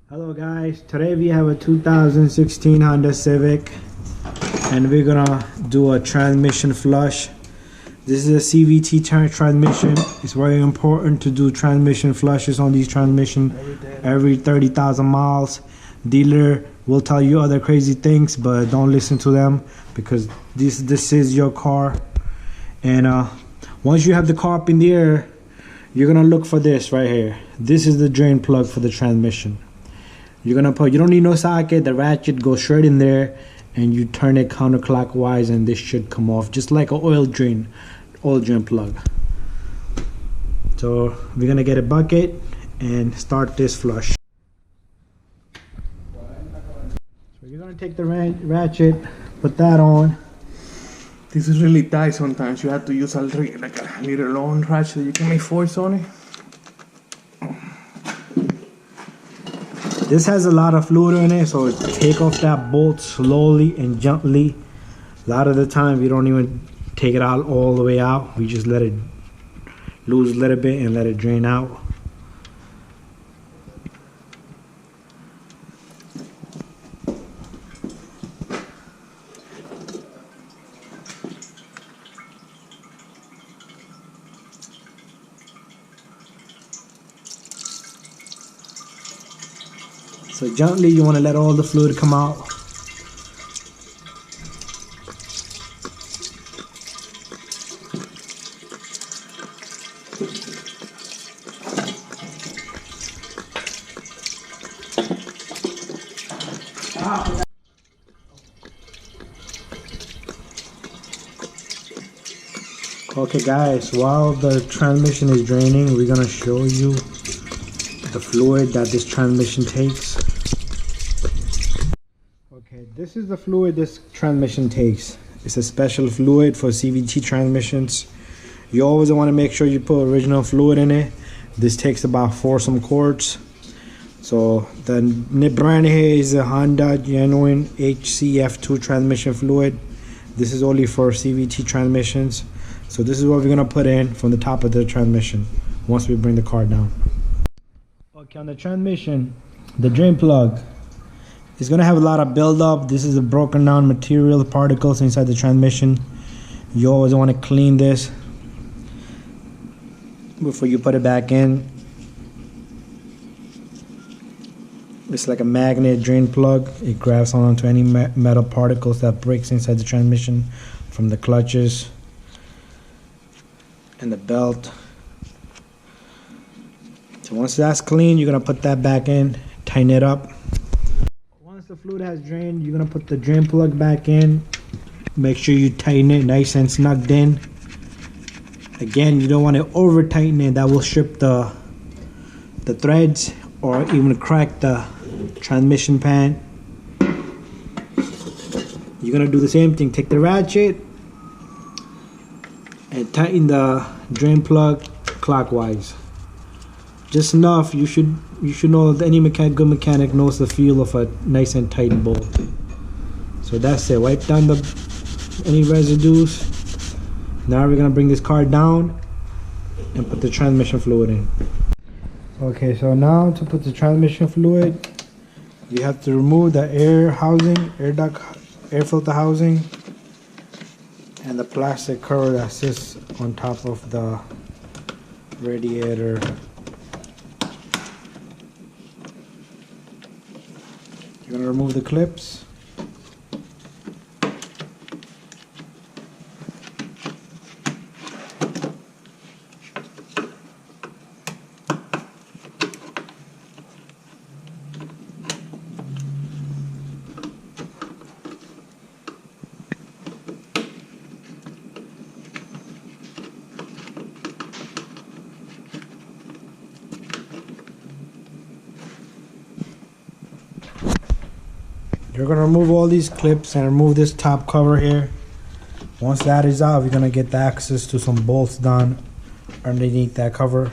Hello guys, today we have a 2016 Honda Civic and we're gonna do a transmission flush. This is a CVT transmission. It's very important to do transmission flushes on these transmission every 30,000 miles. Dealer will tell you other crazy things, but don't listen to them because this is your car. And once you have the car up in the air, you're gonna look for this right here. This is the drain plug for the transmission. You're gonna put, you don't need no socket, the ratchet goes straight in there and you turn it counterclockwise and this should come off just like an oil drain plug. So we're gonna get a bucket and start this flush. So you're gonna take the ratchet, put that on. This is really tight sometimes. You have to use like a little long ratchet. You can make force on it. This has a lot of fluid in it, so take off that bolt slowly and gently. A lot of the time we don't even take it out all the way out. We just let it lose a little bit and let it drain out. So gently, you want to let all the fluid come out. Okay guys, while the transmission is draining, we're going to show you the fluid that this transmission takes. Okay, this is the fluid this transmission takes. It's a special fluid for CVT transmissions. You always want to make sure you put original fluid in it. This takes about 4 quarts. So the brand here is a Honda genuine HCF2 transmission fluid. This is only for CVT transmissions. So this is what we're gonna put in from the top of the transmission once we bring the car down. Okay, on the transmission, the drain plug is going to have a lot of buildup. This is a broken down material, particles inside the transmission. You always want to clean this before you put it back in. It's like a magnet drain plug. It grabs onto any metal particles that breaks inside the transmission from the clutches and the belt. So once that's clean, you're going to put that back in, tighten it up. Once the fluid has drained, you're going to put the drain plug back in. Make sure you tighten it nice and snugged in. Again, you don't want to over tighten it. That will strip the threads or even crack the transmission pan. You're going to do the same thing. Take the ratchet and tighten the drain plug clockwise. Just enough. You should know that any good mechanic knows the feel of a nice and tight bolt. So that's it. Wipe down any residues. Now we're gonna bring this car down and put the transmission fluid in. Okay, so now to put the transmission fluid, you have to remove the air filter housing, and the plastic cover that sits on top of the radiator. You're going to remove the clips. You're going to remove all these clips and remove this top cover here. Once that is out, we're going to get the access to some bolts done underneath that cover.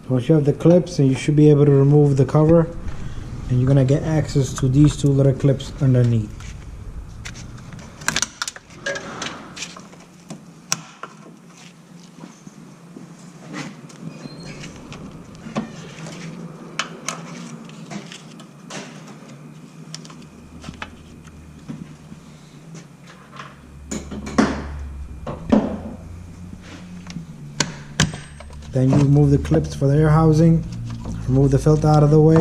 Once you have the clips, and you should be able to remove the cover, and and you're gonna get access to these two little clips underneath. Then you remove the clips for the air housing, remove the filter out of the way.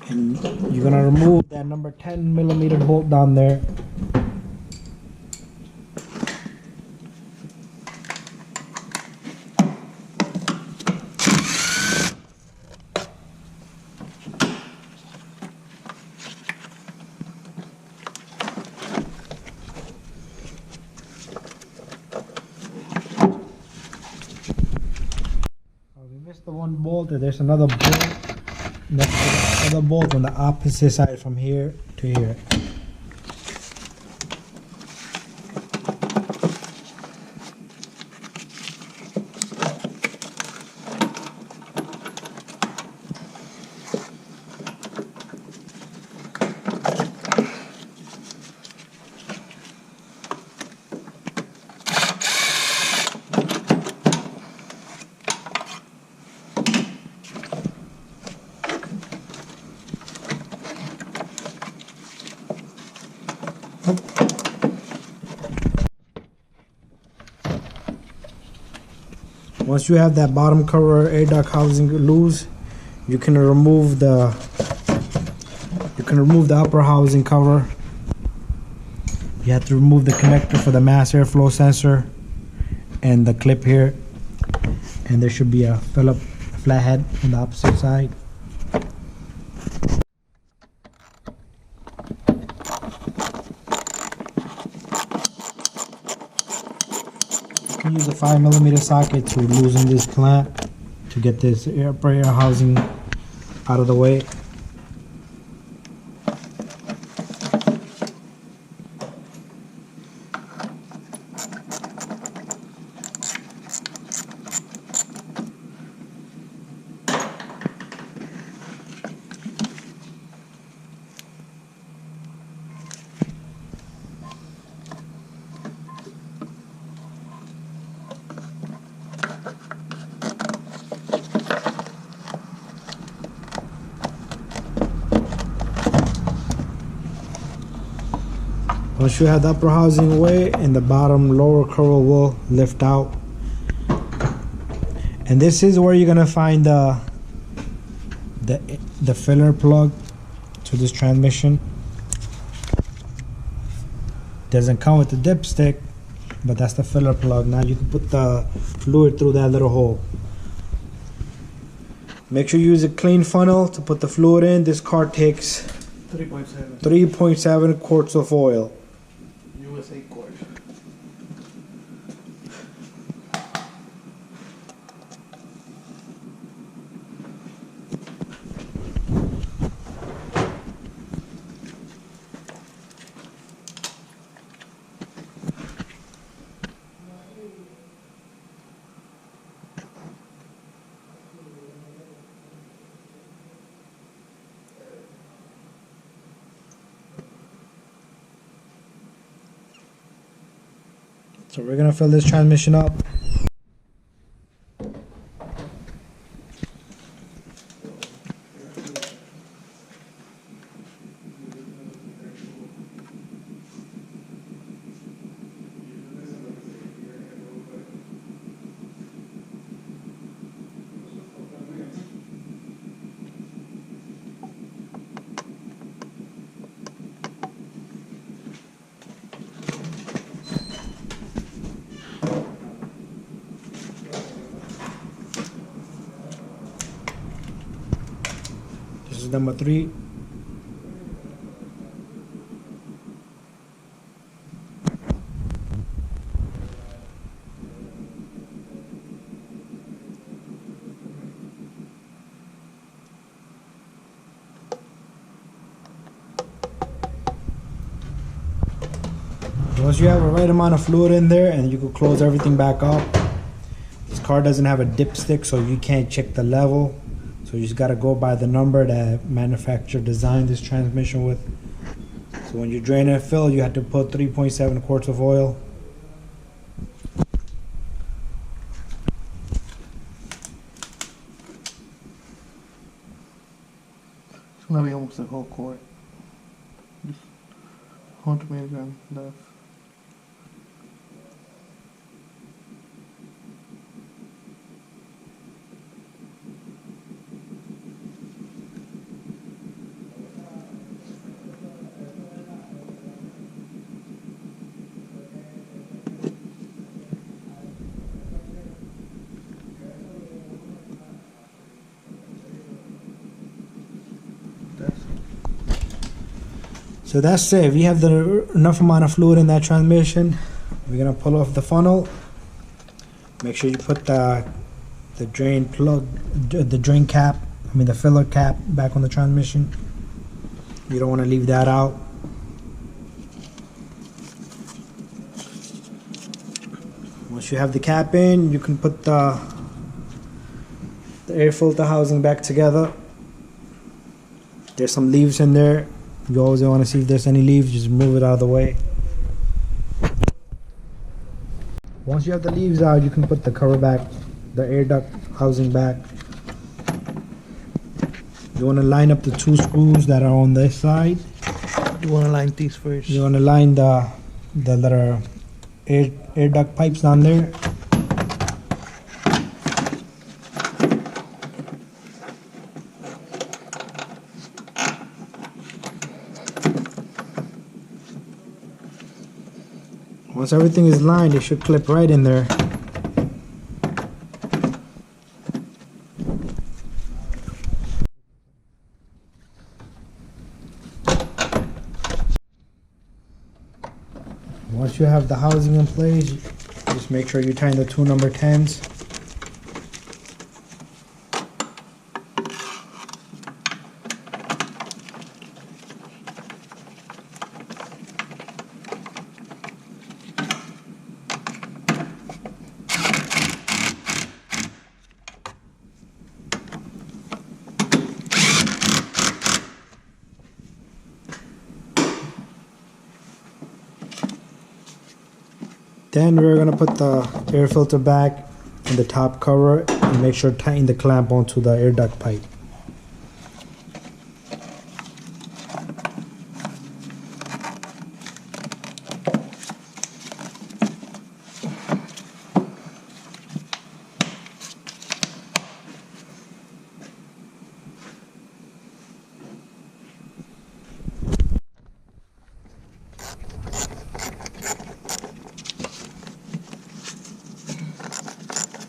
And you're gonna remove that number 10mm bolt down there. The one bolt, there's another bolt next to the other bolt on the opposite side from here to here. Once you have that bottom cover air duct housing loose, you can remove the upper housing cover. You have to remove the connector for the mass airflow sensor and the clip here, and there should be a Phillips flathead on the opposite side. Use a 5mm socket to loosen this clamp to get this air housing out of the way. Once you have the upper housing away and the bottom lower cover will lift out. And this is where you're gonna find the filler plug to this transmission. Doesn't come with the dipstick, but that's the filler plug. Now you can put the fluid through that little hole. Make sure you use a clean funnel to put the fluid in. This car takes 3.7 quarts of oil. USA quarts. So we're gonna fill this transmission up. This is number 3. Once you have the right amount of fluid in there and you can close everything back up, just car doesn't have a dipstick, so you can't check the level. So you just gotta go by the number that manufacturer designed this transmission with. So when you drain and fill, you have to put 3.7 quarts of oil. It's gonna be almost the whole quart. Just 100 milligrams left. So that's it. If you have enough amount of fluid in that transmission, we're gonna pull off the funnel. Make sure you put the drain plug, the drain cap, the filler cap back on the transmission. You don't want to leave that out. Once you have the cap in, you can put the air filter housing back together. There's some leaves in there. You always want to see if there's any leaves, just move it out of the way. Once you have the leaves out, you can put the cover back, the air duct housing back. You want to line up the two screws that are on this side. You want to line these first. You want to line the little air duct pipes down there. Once everything is lined, it should clip right in there. Once you have the housing in place, just make sure you tighten the two number 10s. Then we're going to put the air filter back in the top cover and make sure to tighten the clamp onto the air duct pipe.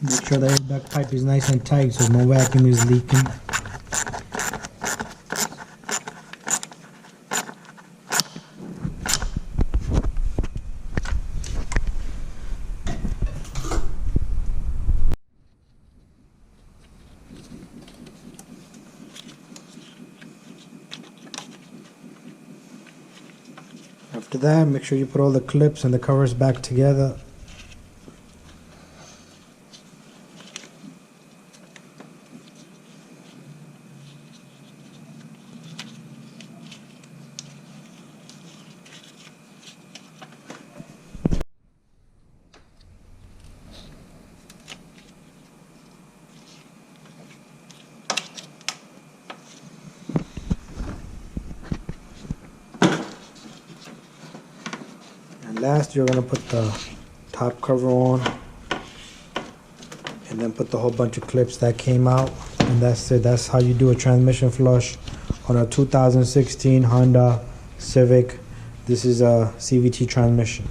Make sure the air duct pipe is nice and tight so no vacuum is leaking. After that, make sure you put all the clips and the covers back together. Last, you're going to put the top cover on and then put the whole bunch of clips that came out, and that's it. That's how you do a transmission flush on a 2016 Honda Civic. This is a CVT transmission.